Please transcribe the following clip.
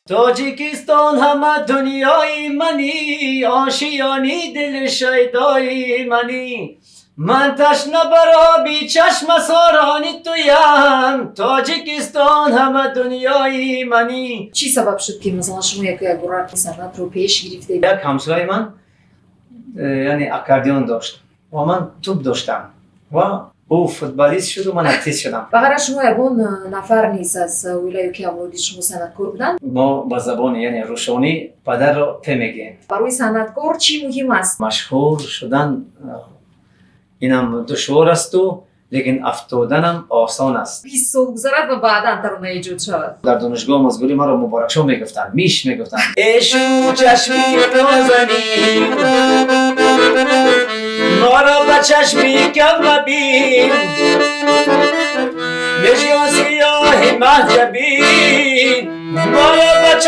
تاجیکستان همه دنیای منی، آشیانی دل شیدای منی. من تشنه برا بی چشم سارانی تویم، تاجیکستان همه دنیای منی. چی سبب شد که مثلا شما یک گروه صنعت رو پیش گرفته؟ یک همسایه من یعنی اکاردیون داشت و من توپ داشتم و او فوتبالیست شد و من ارتیست شدم. فقط شما یگون نفر نیست از ولایت که اولادی شما صنعتکار بودن؟ ما با زبان یعنی روشانی پدر رو ته میگیم. برای صنعتکار چی مهم است؟ مشهور شدن اینم دشوار است و لیکن افتادنم آسان است. 20 سال گذرد و بعدا ترانه ایجاد شود. در دانشگاه مزگوری ما رو مبارک شو میگفتن، میش میگفتن عشق چشمی نازنی ما را به چشمی کم مبین، میشی سیاه محجبین ما را به